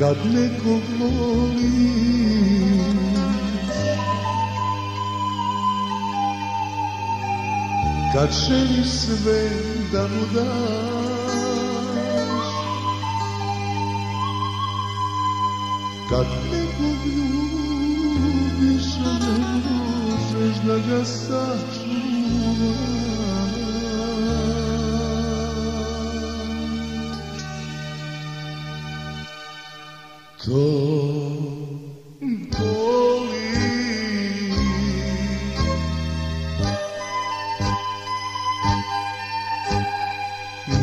kad nekog voliš, kad želiš sve da mu daš, kad nekog ljubiš, a ne možeš da ga sačuvaš. To boli,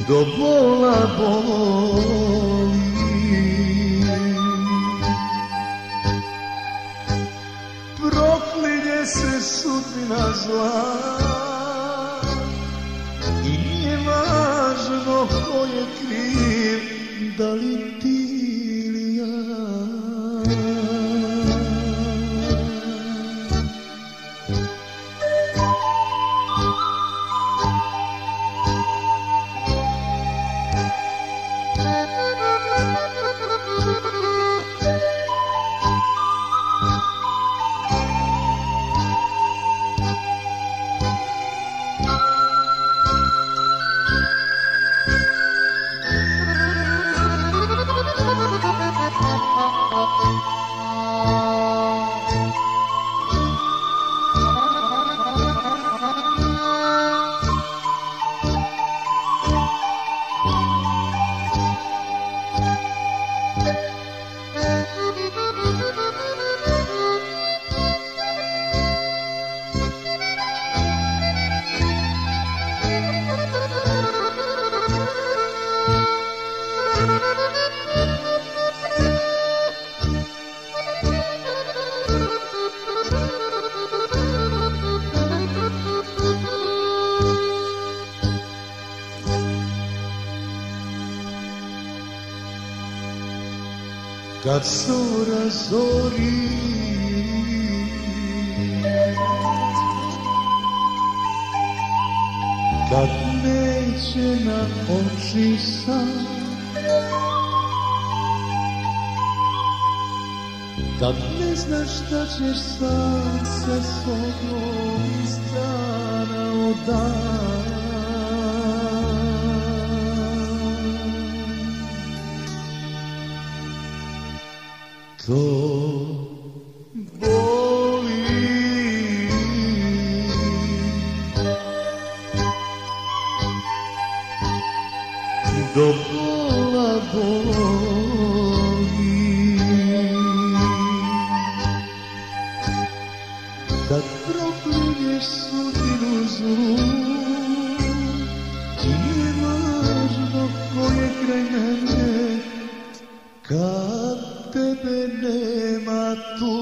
do bola boli, proklinje se sudbina zla i nije važno ko je kriv, da li ti ili ja. Kad zora zori, kad neće na oči san, kad ne znaš šta ćeš sam sa sobom iz dana u dan. To boli, do bola boli, kad proklinješ sudbinu zlu, ti nije važno ko je kraj mene, kad tebe nema tu.